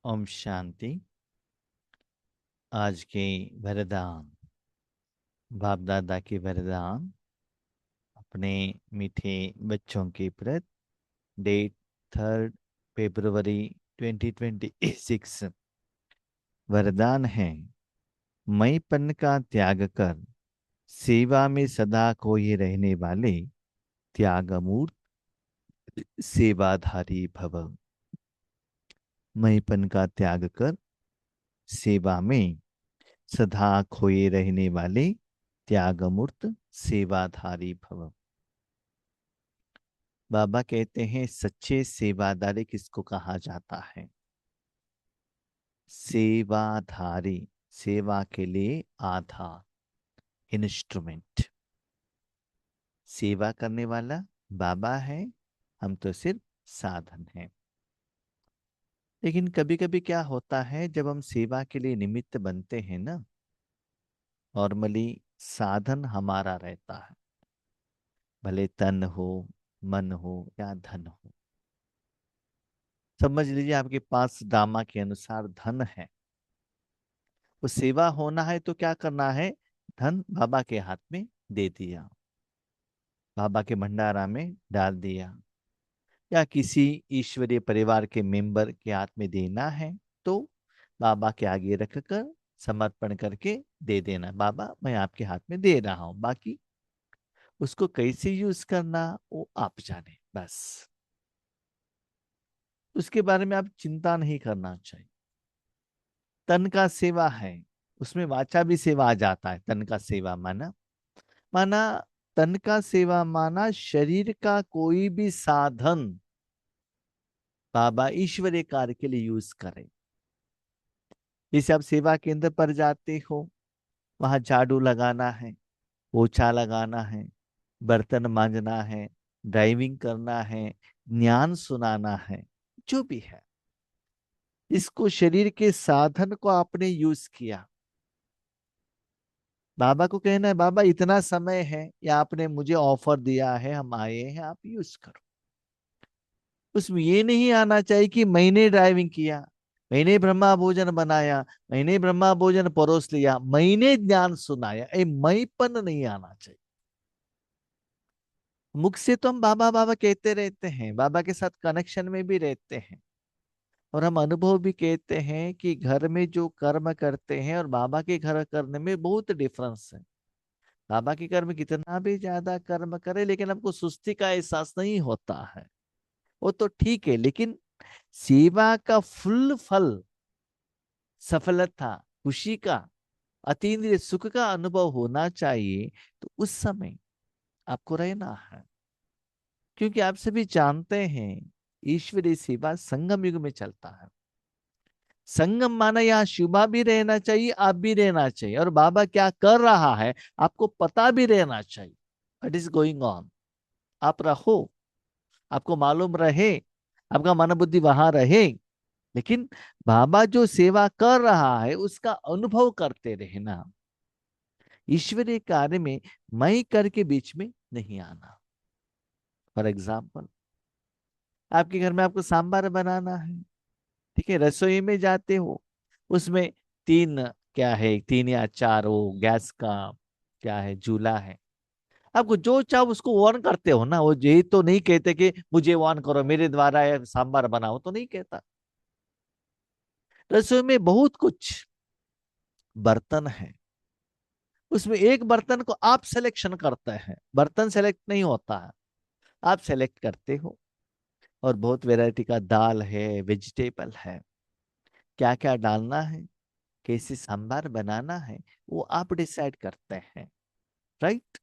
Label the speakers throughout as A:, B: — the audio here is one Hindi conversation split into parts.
A: ओम शांति। आज के वरदान, बाप दादा के वरदान अपने मीठे बच्चों के प्रति। डेट 3 फरवरी 2026। वरदान है, मैंपन का त्याग कर सेवा में सदा खोए रहने वाले त्यागमूर्त सेवाधारी भव। मैंपन का त्याग कर सेवा में सदा खोए रहने वाले त्यागमूर्त सेवाधारी भव। बाबा कहते हैं, सच्चे सेवादारी किसको कहा जाता है? सेवाधारी, सेवा के लिए आधार, इंस्ट्रूमेंट। सेवा करने वाला बाबा है, हम तो सिर्फ साधन हैं। लेकिन कभी कभी क्या होता है, जब हम सेवा के लिए निमित्त बनते हैं ना, नॉर्मली साधन हमारा रहता है, भले तन हो, मन हो या धन हो। समझ लीजिए आपके पास दामा के अनुसार धन है, वो सेवा होना है तो क्या करना है? धन बाबा के हाथ में दे दिया, बाबा के भंडारा में डाल दिया, या किसी ईश्वरीय परिवार के मेंबर के हाथ में देना है तो बाबा के आगे रखकर समर्पण करके दे देना, बाबा मैं आपके हाथ में दे रहा हूं, बाकी उसको कैसे यूज करना वो आप जाने, बस उसके बारे में आप चिंता नहीं करना चाहिए। तन का सेवा है, उसमें वाचा भी सेवा आ जाता है। तन का सेवा माना माना तन का सेवा माना शरीर का कोई भी साधन बाबा ईश्वरीय कार्य के लिए यूज करें। जैसे आप सेवा केंद्र पर जाते हो, वहां झाड़ू लगाना है, पोछा लगाना है, बर्तन मांजना है, ड्राइविंग करना है, ज्ञान सुनाना है, जो भी है, इसको शरीर के साधन को आपने यूज किया। बाबा को कहना है, बाबा इतना समय है या आपने मुझे ऑफर दिया है, हम आए हैं, आप यूज करो। उसमें ये नहीं आना चाहिए कि मैंने ड्राइविंग किया, मैंने ब्रह्मा भोजन बनाया, मैंने ब्रह्मा भोजन परोस लिया, मैंने ज्ञान सुनाया, ये मैंपन नहीं आना चाहिए। मुख से तो हम बाबा बाबा कहते रहते हैं, बाबा के साथ कनेक्शन में भी रहते हैं, और हम अनुभव भी कहते हैं कि घर में जो कर्म करते हैं और बाबा के घर करने में बहुत डिफरेंस है। बाबा के कर्म कितना भी ज्यादा कर्म करे, लेकिन हमको सुस्ती का एहसास नहीं होता है, वो तो ठीक है। लेकिन सेवा का फुल फल, सफलता, खुशी का, अतीन्द्रिय सुख का अनुभव होना चाहिए, तो उस समय आपको रहना है। क्योंकि आप सभी जानते हैं, ईश्वरीय सेवा संगम युग में चलता है। संगम माना यहाँ शुभा भी रहना चाहिए, आप भी रहना चाहिए, और बाबा क्या कर रहा है आपको पता भी रहना चाहिए। व्हाट इज गोइंग ऑन, आप रहो, आपको मालूम रहे, आपका मन बुद्धि वहां रहे, लेकिन बाबा जो सेवा कर रहा है उसका अनुभव करते रहना। ईश्वरीय कार्य में मैं कर के बीच में नहीं आना। फॉर एग्जाम्पल, आपके घर में आपको सांबार बनाना है, ठीक है, रसोई में जाते हो, उसमें तीन, क्या है, तीन या चार वो गैस का क्या है, चूल्हा है, आपको जो चाहो उसको ऑन करते हो ना। वो यही तो नहीं कहते कि मुझे ऑन करो, मेरे द्वारा ये सांबार बनाओ, तो नहीं कहता। रसोई में बहुत कुछ बर्तन है, उसमें एक बर्तन को आप सिलेक्शन करते हैं, बर्तन सेलेक्ट नहीं होता है, आप सेलेक्ट करते हो। और बहुत वैरायटी का दाल है, वेजिटेबल है, क्या क्या डालना है, कैसे सांबार बनाना है, वो आप डिसाइड करते हैं, राइट।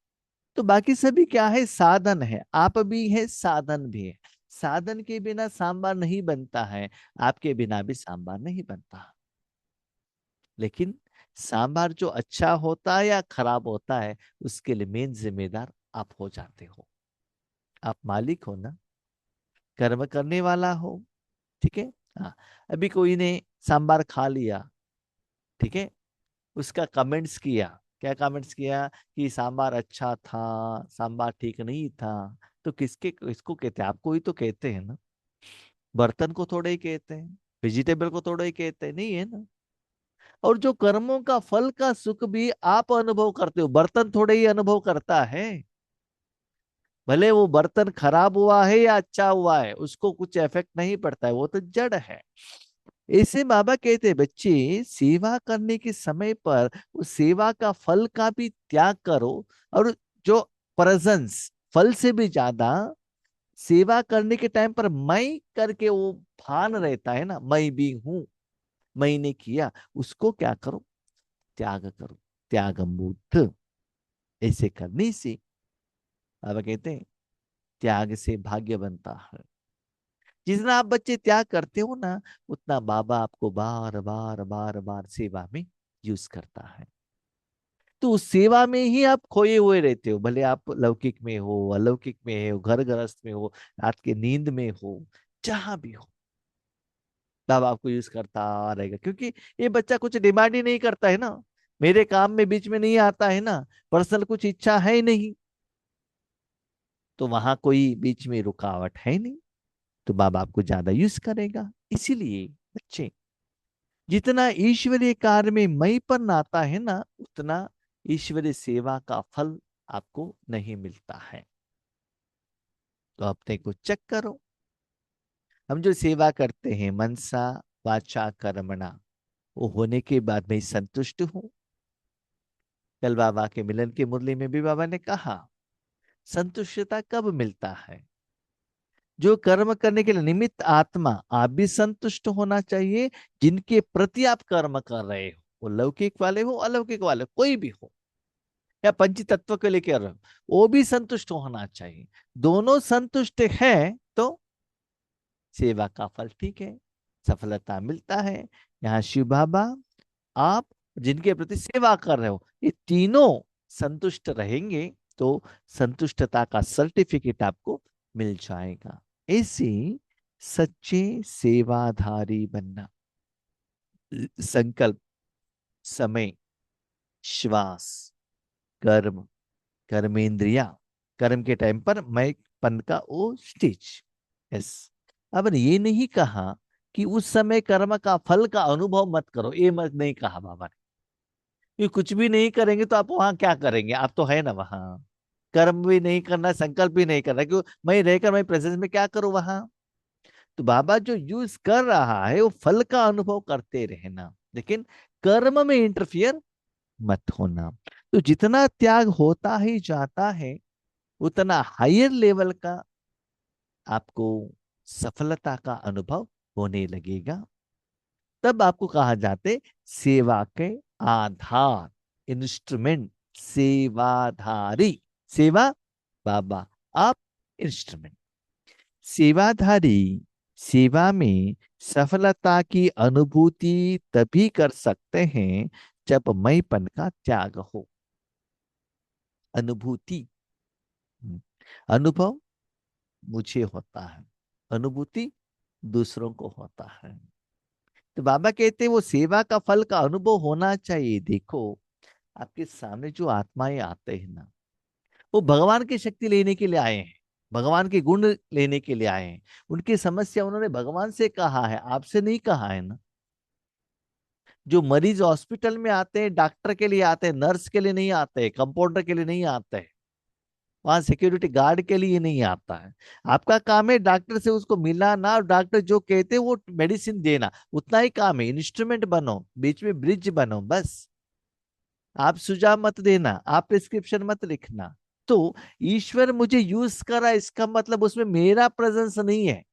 A: तो बाकी सभी क्या है, साधन है, आप भी है, साधन भी है। साधन के बिना सांबार नहीं बनता है, आपके बिना भी सांबार नहीं बनता। लेकिन सांबार जो अच्छा होता है या खराब होता है, उसके लिए मेन जिम्मेदार आप हो जाते हो। आप मालिक हो ना, कर्म करने वाला हो, ठीक है। हाँ, अभी कोई ने सांबार खा लिया, ठीक है, उसका कमेंट्स किया, क्या कमेंट्स किया कि सांबार अच्छा था, सांबार ठीक नहीं था, तो किसको कहते हैं? आपको ही तो कहते हैं ना, बर्तन को थोड़े ही कहते हैं। वेजिटेबल को थोड़ा ही कहते हैं, नहीं है ना। और जो कर्मों का फल का सुख भी आप अनुभव करते हो, बर्तन थोड़े ही अनुभव करता है। भले वो बर्तन खराब हुआ है या अच्छा हुआ है, उसको कुछ इफेक्ट नहीं पड़ता है, वो तो जड़ है। ऐसे बाबा कहते हैं, बच्चे सेवा करने के समय पर उस सेवा का फल का भी त्याग करो। और जो प्रेजेंस, फल से भी ज्यादा सेवा करने के टाइम पर मैं करके वो भान रहता है ना, मैं भी हूं, मैंने किया, उसको क्या करो, त्याग करो। त्याग मूर्त, ऐसे करने से बाबा कहते हैं त्याग से भाग्य बनता है। जितना आप बच्चे त्याग करते हो ना, उतना बाबा आपको बार बार बार बार सेवा में यूज करता है। तो उस सेवा में ही आप खोए हुए रहते हो, भले आप लौकिक में हो, अलौकिक में हो, घर गृहस्थ में हो, रात के नींद में हो, जहां भी हो, बाबा आपको यूज करता रहेगा। क्योंकि ये बच्चा कुछ डिमांड ही नहीं करता है ना, मेरे काम में बीच में नहीं आता है ना, पर्सनल कुछ इच्छा है ही नहीं, तो वहां कोई बीच में रुकावट है नहीं, तो बाबा आपको ज्यादा यूज करेगा। इसीलिए बच्चे, जितना ईश्वरीय कार्य में मैंपन आता है ना, उतना ईश्वरीय सेवा का फल आपको नहीं मिलता है। तो अपने को चेक करो, हम जो सेवा करते हैं मनसा वाचा कर्मणा, वो होने के बाद मैं संतुष्ट हूं। कल बाबा के मिलन की मुरली में भी बाबा ने कहा, संतुष्टता कब मिलता है? जो कर्म करने के लिए निमित्त आत्मा, आप भी संतुष्ट होना चाहिए। जिनके प्रति आप कर्म कर रहे हो, वो लौकिक वाले हो, अलौकिक वाले, कोई भी हो, या पंच तत्व के लिए कर रहे हो, वो भी संतुष्ट होना चाहिए। दोनों संतुष्ट है तो सेवा का फल ठीक है, सफलता मिलता है। यहाँ शिव बाबा, आप जिनके प्रति सेवा कर रहे हो, ये तीनों संतुष्ट रहेंगे तो संतुष्टता का सर्टिफिकेट आपको मिल जाएगा। ऐसे सच्चे सेवाधारी बनना, संकल्प, समय, श्वास, कर्म, कर्मेंद्रिया, कर्म के टाइम पर मैं पन का वो स्टेज। यस। अब ये नहीं कहा कि उस समय कर्म का फल का अनुभव मत करो, ये मत नहीं कहा बाबा ने। ये कुछ भी नहीं करेंगे तो आप वहां क्या करेंगे? आप तो है ना वहां, कर्म भी नहीं करना, संकल्प भी नहीं करना, क्यों? मैं रहकर मैं प्रेजेंस में क्या करूं वहां? तो बाबा जो यूज कर रहा है वो फल का अनुभव करते रहना, लेकिन कर्म में इंटरफियर मत होना। तो जितना त्याग होता ही जाता है, उतना हायर लेवल का आपको सफलता का अनुभव होने लगेगा। तब आपको कहा जाते सेवा के आधार, इंस्ट्रूमेंट, सेवाधारी। सेवा बाबा, आप इंस्ट्रूमेंट। सेवाधारी सेवा में सफलता की अनुभूति तभी कर सकते हैं जब मैंपन का त्याग हो। अनुभूति, हम्म, अनुभव मुझे होता है, अनुभूति दूसरों को होता है। तो बाबा कहते हैं वो सेवा का फल का अनुभव होना चाहिए। देखो, आपके सामने जो आत्माएं आते हैं ना, वो भगवान की शक्ति लेने के लिए आए हैं, भगवान के गुण लेने के लिए आए हैं। उनकी समस्या उन्होंने भगवान से कहा है, आपसे नहीं कहा है ना। जो मरीज हॉस्पिटल में आते हैं, डॉक्टर के लिए आते हैं, नर्स के लिए नहीं आते हैं, कंपाउंडर के लिए नहीं आते हैं, वहां सिक्योरिटी गार्ड के लिए नहीं आता है। आपका काम है डॉक्टर से उसको मिलाना, और डॉक्टर जो कहते हैं वो मेडिसिन देना, उतना ही काम है। इंस्ट्रूमेंट बनो, बीच में ब्रिज बनो, बस। आप सुझाव मत देना, आप प्रिस्क्रिप्शन मत लिखना। तो ईश्वर मुझे यूज करा, इसका मतलब उसमें मेरा प्रेजेंस नहीं है।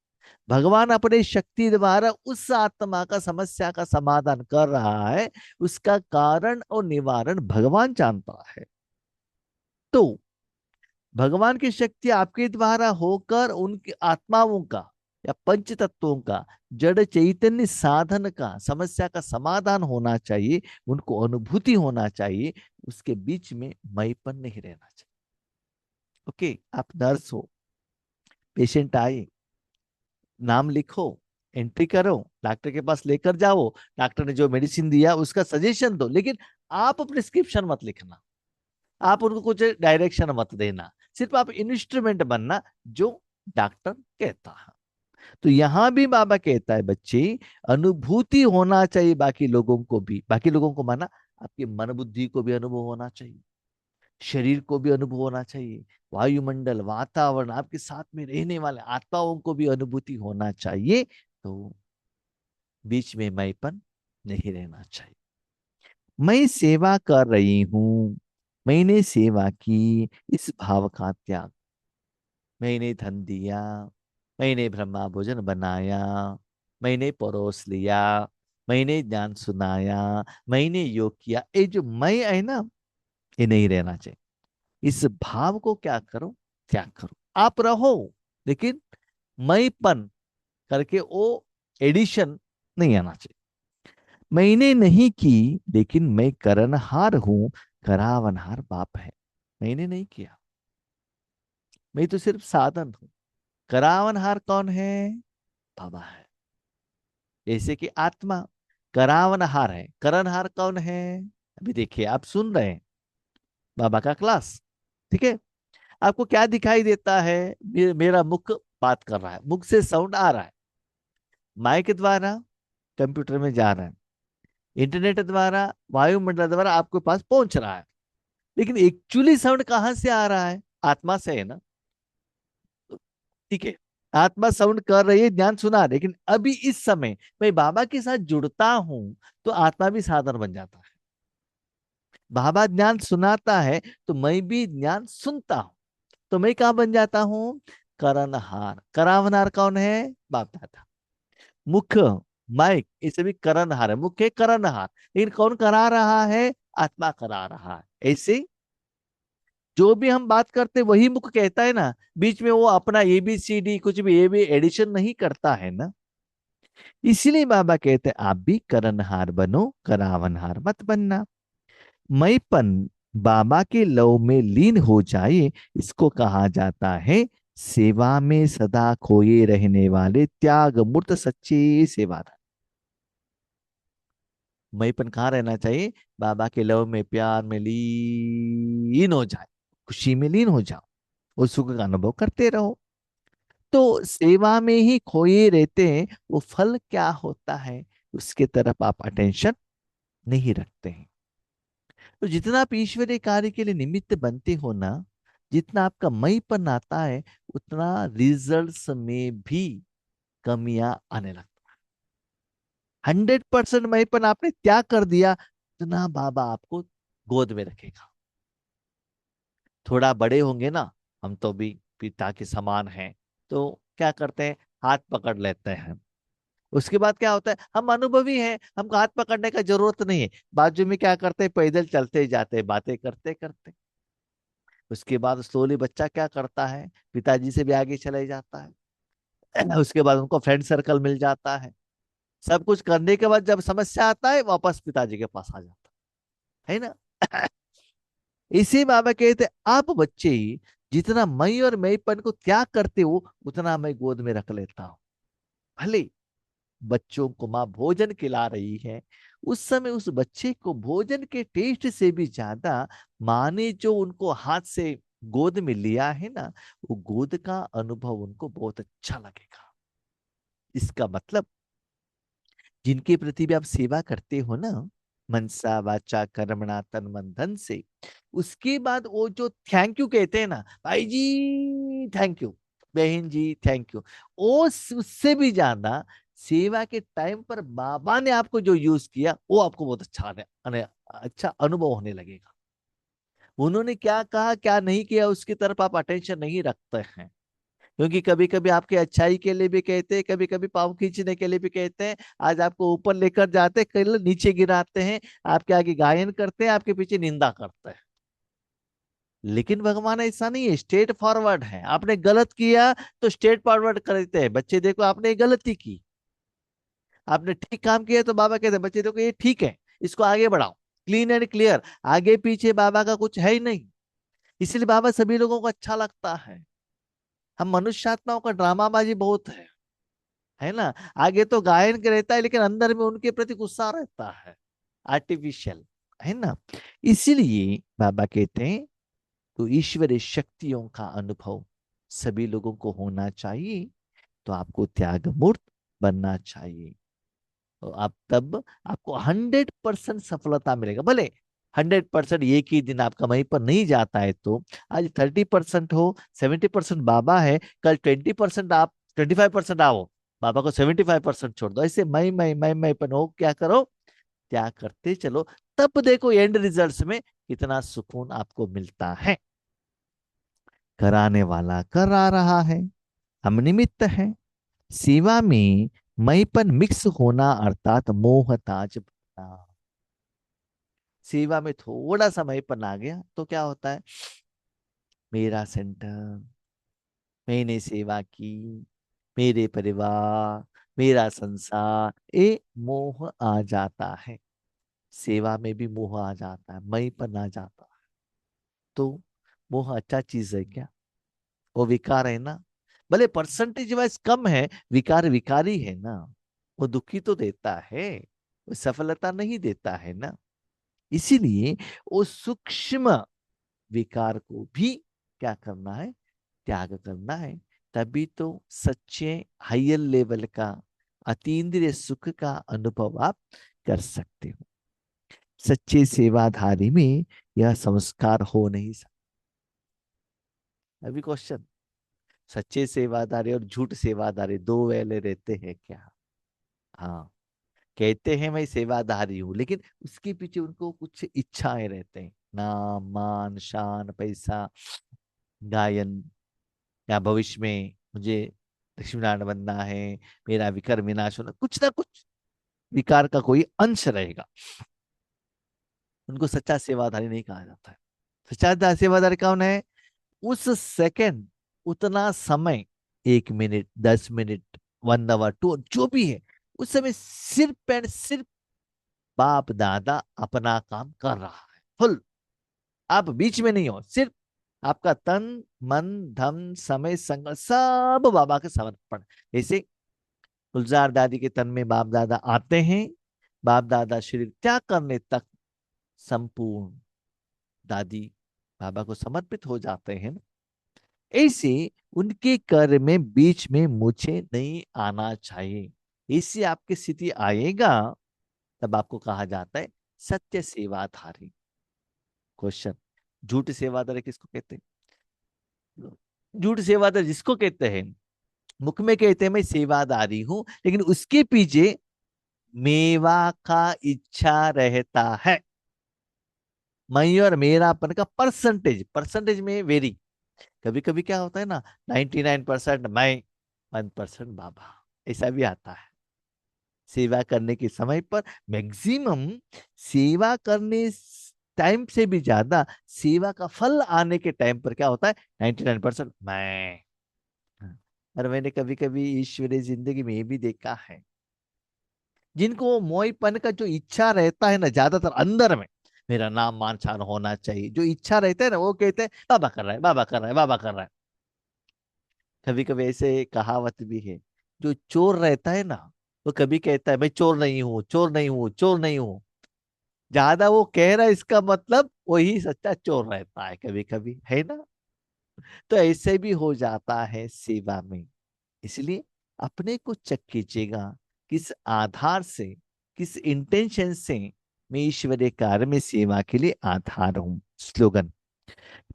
A: भगवान अपने शक्ति द्वारा उस आत्मा का समस्या का समाधान कर रहा है, उसका कारण और निवारण भगवान जानता है। तो भगवान की शक्ति आपके द्वारा होकर उनकी आत्माओं का या पंच तत्वों का, जड़ चैतन्य साधन का समस्या का समाधान होना चाहिए, उनको अनुभूति होना चाहिए। उसके बीच में मैंपन नहीं रहना चाहिए। ओके, आप नर्स हो, पेशेंट आए, नाम लिखो, एंट्री करो, डॉक्टर के पास लेकर जाओ, डॉक्टर ने जो मेडिसिन दिया उसका सजेशन दो, लेकिन आप प्रिस्क्रिप्शन मत लिखना, आप उनको कुछ डायरेक्शन मत देना। सिर्फ आप इंस्ट्रूमेंट बनना जो डॉक्टर कहता है। तो यहां भी बाबा कहता है बच्चे, अनुभूति होना चाहिए बाकी लोगों को भी। बाकी लोगों को माना आपकी मन बुद्धि को भी अनुभव होना चाहिए, शरीर को भी अनुभव होना चाहिए, वायुमंडल वातावरण आपके साथ में रहने वाले आत्माओं को भी अनुभूति होना चाहिए। तो बीच में मैंपन नहीं रहना चाहिए। मैं सेवा कर रही हूं, मैंने सेवा की, इस भाव का त्याग। मैंने धन दिया, मैंने ब्रह्मा भोजन बनाया, मैंने परोस लिया, मैंने ज्ञान सुनाया, मैंने योग किया, ये जो मैं है ना, ये नहीं रहना चाहिए। इस भाव को क्या करो, त्याग करो। आप रहो, लेकिन मैंपन करके वो एडिशन नहीं आना चाहिए। मैंने नहीं की, लेकिन मैं करनहार हूं, करावनहार बाप है। मैंने नहीं किया, मैं तो सिर्फ साधन हूं। करावनहार कौन है? बाबा है। जैसे कि आत्मा करावनहार है, करनहार कौन है? अभी देखिए, आप सुन रहे हैं बाबा का क्लास, ठीक है? आपको क्या दिखाई देता है? मेरा मुख बात कर रहा है, मुख से साउंड आ रहा है, माइक द्वारा कंप्यूटर में जा रहा है, इंटरनेट द्वारा वायुमंडल द्वारा आपके पास पहुंच रहा है। लेकिन एक्चुअली साउंड कहां से आ रहा है? आत्मा से है ना? ठीक है, आत्मा साउंड कर रही है, ज्ञान सुना, लेकिन अभी इस समय मैं बाबा के साथ जुड़ता हूं, तो आत्मा भी साधन बन जाता है। बाबा ज्ञान सुनाता है, तो मैं भी ज्ञान सुनता हूं, तो मैं कहा बन जाता हूं? करनहार। करावनहार कौन है? बाप दादा। मुख, माइक, ये सभी करनहार है, मुख्य करनहार, लेकिन कौन करा रहा है? आत्मा करा रहा है। ऐसे जो भी हम बात करते वही मुख कहता है ना, बीच में वो अपना ABCD कुछ भी ये भी एडिशन नहीं करता है ना। इसीलिए बाबा कहते हैं आप भी करनहार बनो, करावनहार मत बनना। मैंपन बाबा के लव में लीन हो जाए, इसको कहा जाता है सेवा में सदा खोए रहने वाले त्याग मूर्त सच्चे सेवादार। मैंपन कहाँ रहना चाहिए? बाबा के लव में, प्यार में लीन हो जाए, खुशी में लीन हो जाओ, उस सुख का अनुभव करते रहो। तो सेवा में ही खोए रहते हैं, वो फल क्या होता है उसके तरफ आप अटेंशन नहीं रखते हैं। तो जितना आप ईश्वरीय कार्य के लिए निमित्त बनते हो ना, जितना आपका मईपन आता है, उतना रिजल्ट्स में भी कमियां आने लगती। 100% मईपन आपने त्याग कर दिया, उतना बाबा आपको गोद में रखेगा। थोड़ा बड़े होंगे ना, हम तो भी पिता के समान हैं, तो क्या करते हैं? हाथ पकड़ लेते हैं। उसके बाद क्या होता है? हम अनुभवी हैं, हमको हाथ पकड़ने का जरूरत नहीं है। बाजू में क्या करते हैं? पैदल चलते जाते हैं, बातें करते करते। उसके बाद स्लोली बच्चा क्या करता है? पिताजी से भी आगे चले जाता है। उसके बाद उनको फ्रेंड सर्कल मिल जाता है। सब कुछ करने के बाद जब समस्या आता है, वापस पिताजी के पास आ जाता है ना? इसी बाबा कहते, आप बच्चे जितना मैं और मैंपन को त्याग करते हो, उतना मैं गोद में रख लेता हूँ। भले बच्चों को माँ भोजन खिला रही है, उस समय उस बच्चे को भोजन के टेस्ट से भी ज्यादा माँ ने जो उनको हाथ से गोद में लिया है ना, वो गोद का अनुभव उनको बहुत अच्छा लगेगा। इसका मतलब जिनके प्रति भी आप सेवा करते हो ना, मनसा वाचा कर्मणा तन मन धन से, उसके बाद वो जो थैंक यू कहते हैं ना, भाई जी थैंक यू, बहन जी थैंक यू, वो उससे भी ज्यादा सेवा के टाइम पर बाबा ने आपको जो यूज किया, वो आपको बहुत अच्छा अनुभव होने लगेगा। उन्होंने क्या कहा क्या नहीं किया, उसकी तरफ आप अटेंशन नहीं रखते हैं, क्योंकि कभी कभी आपके अच्छाई के लिए भी कहते हैं, कभी कभी पाँव खींचने के लिए भी कहते हैं। आज आपको ऊपर लेकर जाते हैं, कल नीचे गिराते हैं, आपके आगे गायन करते हैं, आपके पीछे निंदा करते हैं। लेकिन भगवान ऐसा नहीं है, स्ट्रेट फॉरवर्ड है। आपने गलत किया तो स्ट्रेट फॉरवर्ड करते हैं, बच्चे देखो आपने ये गलती की। आपने ठीक काम किया तो बाबा कहते हैं बच्चे देखो ये ठीक है, इसको आगे बढ़ाओ। क्लीन एंड क्लियर, आगे पीछे बाबा का कुछ है ही नहीं। इसलिए बाबा सभी लोगों को अच्छा लगता है। हम मनुष्य आत्माओं का ड्रामाबाजी बहुत है ना? आगे तो गायन के रहता है, लेकिन अंदर में उनके प्रति गुस्सा रहता है, आर्टिफिशियल, है ना? इसीलिए बाबा कहते हैं तो ईश्वरीय शक्तियों का अनुभव सभी लोगों को होना चाहिए। तो आपको त्याग मूर्त बनना चाहिए। तो आप तब आपको 100% सफलता मिलेगा। भले 100% एक ही दिन आपका वहीं पर नहीं जाता है, तो आज 30% हो, 70% बाबा है, कल 20% आप 25% आओ, बाबा को 75% छोड़ दो। ऐसे मैं पर हो क्या करो, क्या करते चलो, तब देखो एंड रिजल्ट्स में कितना सुकून आपको मिलता है। कराने वाला करा रहा है, हम निमित्त है। सेवा में मैंपन मिक्स होना अर्थात मोहताज बनना। सेवा में थोड़ा सा मैंपन आ गया तो क्या होता है, मेरा सेंटर, मैंने सेवा की, मेरे परिवार, मेरा संसार, ये मोह आ जाता है। सेवा में भी मोह आ जाता है, मैंपन आ जाता है। तो मोह अच्छा चीज है क्या? वो विकार है ना। भले परसेंटेज वाइज कम है, विकार विकारी है ना। वो दुखी तो देता है, वो सफलता नहीं देता है ना। इसीलिए वो सूक्ष्म विकार को भी क्या करना है, त्याग करना है। तभी तो सच्चे हायर लेवल का अतीन्द्रिय सुख का अनुभव आप कर सकते हो। सच्चे सेवाधारी में यह संस्कार हो नहीं सकता। अभी क्वेश्चन, सच्चे सेवादारी और झूठ सेवादारी दो वेले रहते हैं क्या? हाँ, कहते हैं मैं सेवादारी हूं, लेकिन उसके पीछे उनको कुछ इच्छाएं रहते हैं, नाम मान शान पैसा, गायन, या भविष्य में मुझे लक्ष्मीनारायण बनना है, मेरा विकर विनाश होना, कुछ ना कुछ विकार का कोई अंश रहेगा। उनको सच्चा सेवादारी नहीं कहा जाता है। सच्चा सेवादारी कौन है? उस सेकंड, उतना समय, 1 मिनट, 10 मिनट, 1 आवर, 2, जो भी है, उस समय सिर्फ एंड सिर्फ बाप दादा अपना काम कर रहा है फुल। आप बीच में नहीं हो, सिर्फ आपका तन मन धन समय संग सब बाबा के समर्पण। जैसे गुलजार दादी के तन में बाप दादा आते हैं, बाप दादा शरीर त्याग करने तक संपूर्ण दादी बाबा को समर्पित हो जाते हैं। ऐसे उनके कर में बीच में मुझे नहीं आना चाहिए। इससे आपकी स्थिति आएगा, तब आपको कहा जाता है सत्य सेवाधारी। क्वेश्चन, झूठ सेवाधारी किसको कहते हैं? झूठ सेवाधारी जिसको कहते हैं, मुख में कहते हैं मैं सेवादारी हूं, लेकिन उसके पीछे मेवा का इच्छा रहता है। मैं और मेरापन का परसेंटेज, परसेंटेज में वेरी। कभी कभी क्या होता है ना, 99% मैं, 1% बाबा, ऐसा भी आता है। सेवा करने के समय पर मैक्सिमम, सेवा करने टाइम से भी ज्यादा सेवा का फल आने के टाइम पर क्या होता है, 99% मैं। और मैंने कभी कभी ईश्वरीय जिंदगी में ये भी देखा है, जिनको मोहपन का जो इच्छा रहता है ना, ज्यादातर अंदर में मेरा नाम मान शान होना चाहिए, जो इच्छा रहता है ना, वो कहते हैं बाबा कर रहा है, बाबा कर रहा है, बाबा कर रहा है। कभी कभी ऐसे कहावत भी है, जो चोर रहता है ना, वो कभी कहता है मैं चोर नहीं हूं, चोर नहीं हूं, चोर नहीं हूं। ज्यादा वो कह रहा है, इसका मतलब वही सच्चा चोर रहता है कभी कभी, है ना। तो ऐसे भी हो जाता है सेवा में। इसलिए अपने को चेक कीजिएगा, किस आधार से, किस इंटेंशन से मैं ईश्वरीय कार्य में सेवा के लिए आधार हूं। स्लोगन,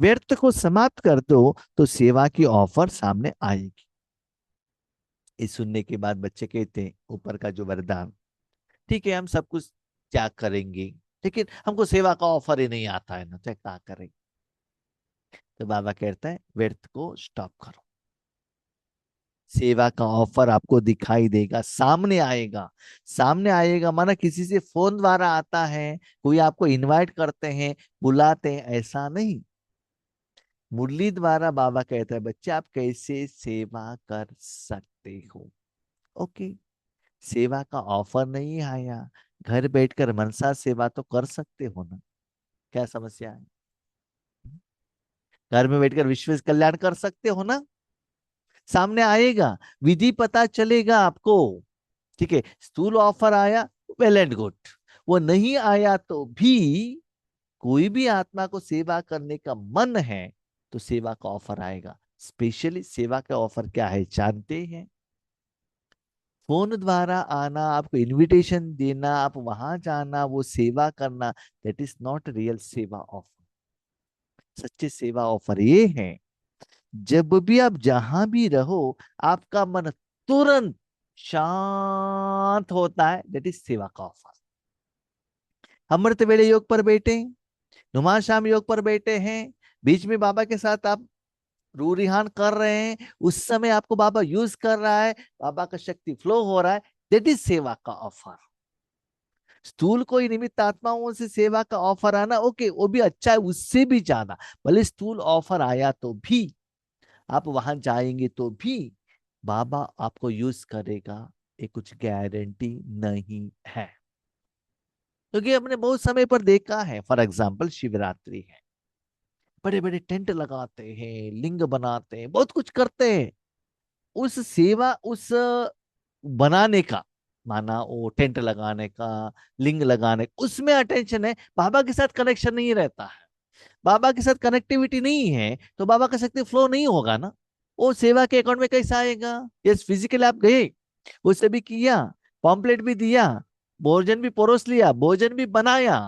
A: व्यर्थ को समाप्त कर दो तो सेवा की ऑफर सामने आएगी। ये सुनने के बाद बच्चे कहते हैं ऊपर का जो वरदान, ठीक है हम सब कुछ त्याग करेंगे, लेकिन हमको सेवा का ऑफर ही नहीं आता है ना, तो क्या करें? तो बाबा कहता है व्यर्थ को स्टॉप करो। सेवा का ऑफर आपको दिखाई देगा, सामने आएगा। सामने आएगा माना किसी से फोन द्वारा आता है, कोई आपको इनवाइट करते हैं, बुलाते हैं, ऐसा नहीं। मुरली द्वारा बाबा कहता है बच्चे आप कैसे सेवा कर सकते हो। ओके, सेवा का ऑफर नहीं आया, घर बैठकर मनसा सेवा तो कर सकते हो ना। क्या समस्या है? घर में बैठकर विश्व कल्याण कर सकते हो ना। सामने आएगा, विधि पता चलेगा आपको। ठीक है, स्थूल ऑफर आया, वेल एंड गुड। वो नहीं आया तो भी, कोई भी आत्मा को सेवा करने का मन है तो सेवा का ऑफर आएगा। स्पेशली सेवा का ऑफर क्या है जानते हैं? फोन द्वारा आना, आपको इनविटेशन देना, आप वहां जाना, वो सेवा करना, दैट इज नॉट रियल सेवा ऑफर। सच्ची सेवा ऑफर ये है, जब भी आप जहां भी रहो, आपका मन तुरंत शांत होता है, दैट इज सेवा का ऑफर। अमृत वेले योग पर बैठे, नुमा शाम योग पर बैठे हैं, बीच में बाबा के साथ आप रू रिहान कर रहे हैं, उस समय आपको बाबा यूज कर रहा है, बाबा का शक्ति फ्लो हो रहा है, दैट इज सेवा का ऑफर। स्थूल कोई निमित्त आत्माओं से सेवा का ऑफर आना, ओके, वो भी अच्छा है, उससे भी ज्यादा भले स्थूल ऑफर आया तो भी, आप वहां जाएंगे तो भी बाबा आपको यूज करेगा, ये कुछ गारंटी नहीं है। क्योंकि हमने बहुत समय पर देखा है, फॉर एग्जाम्पल शिवरात्रि है, बड़े बड़े टेंट लगाते हैं, लिंग बनाते हैं, बहुत कुछ करते हैं। उस सेवा, उस बनाने का, माना वो टेंट लगाने का, लिंग लगाने का, उसमें अटेंशन है, बाबा के साथ कनेक्शन नहीं रहता है। बाबा के साथ कनेक्टिविटी नहीं है तो बाबा का शक्ति फ्लो नहीं होगा ना। वो सेवा के अकाउंट में कैसा आएगा? यस, फिजिकली आप गए, वो सभी किया, पॉम्पलेट भी दिया, भोजन भी परोस लिया, भोजन भी बनाया,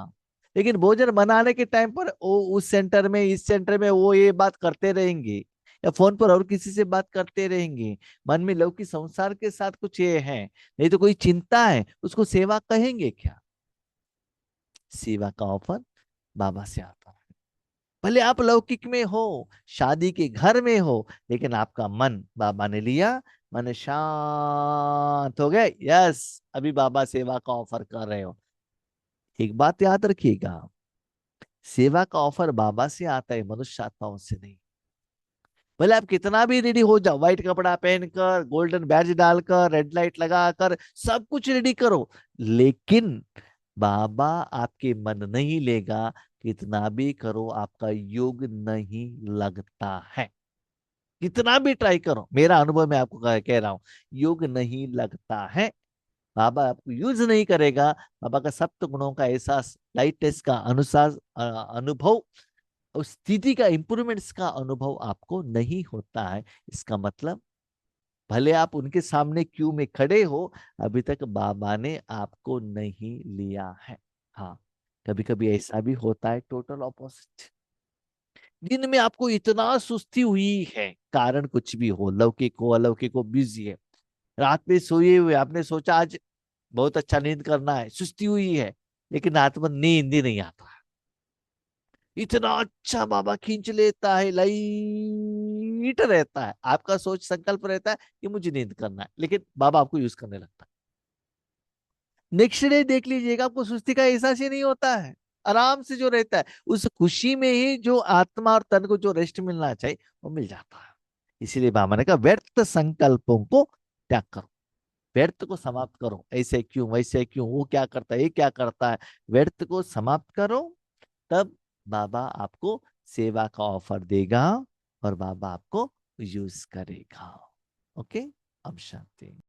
A: लेकिन भोजन बनाने के टाइम पर वो उस सेंटर में, इस सेंटर में वो ये बात करते रहेंगे, या फोन पर और किसी से बात करते रहेंगे, मन में लौकिक संसार के साथ कुछ ये है, नहीं तो कोई चिंता है, उसको सेवा कहेंगे क्या? सेवा का ऑफर बाबा से आता है। भले आप लौकिक में हो, शादी के घर में हो, लेकिन आपका मन बाबा ने लिया, मन शांत हो गए, यस, अभी बाबा सेवा का ऑफर कर रहे हो। एक बात याद रखिएगा, सेवा का ऑफर बाबा से आता है, मनुष्य आत्माओं से नहीं। भले आप कितना भी रेडी हो जाओ, व्हाइट कपड़ा पहनकर, गोल्डन बैज डालकर, रेड लाइट लगाकर, सब कुछ रेडी करो, लेकिन बाबा आपके मन नहीं लेगा, कितना भी करो आपका योग नहीं लगता है। कितना भी ट्राई करो, मेरा अनुभव मैं आपको कह रहा हूं, योग नहीं लगता है। बाबा आपको यूज नहीं करेगा, बाबा का सप्त गुणों का एहसास, लाइट टेस्ट का अनुसार अनुभव, उस स्थिति का, इंप्रूवमेंट्स का अनुभव आपको नहीं होता है। इसका मतलब भले आप उनके सामने क्यू में खड़े हो, अभी तक बाबा ने आपको नहीं लिया है। हाँ, कभी कभी ऐसा भी होता है, टोटल ऑपोजिट। दिन में आपको इतना सुस्ती हुई है, कारण कुछ भी हो, लौकिक हो अलौकिक हो, बिजी है, रात में सोए हुए आपने सोचा आज बहुत अच्छा नींद करना है, सुस्ती हुई है, लेकिन रात में नींद ही नहीं आता है। इतना अच्छा बाबा खींच लेता है, लाइट रहता है, आपका सोच संकल्प रहता है कि मुझे नींद करना है, लेकिन बाबा आपको यूज करने लगता है। नेक्स्ट डे देख लीजिएगा, आपको सुस्ती का एहसास ही नहीं होता है, आराम से जो रहता है, उस खुशी में ही जो आत्मा और तन को जो रेस्ट मिलना चाहिए वो मिल जाता है। इसीलिए बाबा ने कहा, व्यर्थ संकल्पों को त्याग करो, व्यर्थ को समाप्त करो, ऐसे क्यों वैसे क्यों, वो क्या करता है ये क्या करता है, व्यर्थ को समाप्त करो, तब बाबा आपको सेवा का ऑफर देगा और बाबा आपको यूज करेगा। ओके, अब शांति।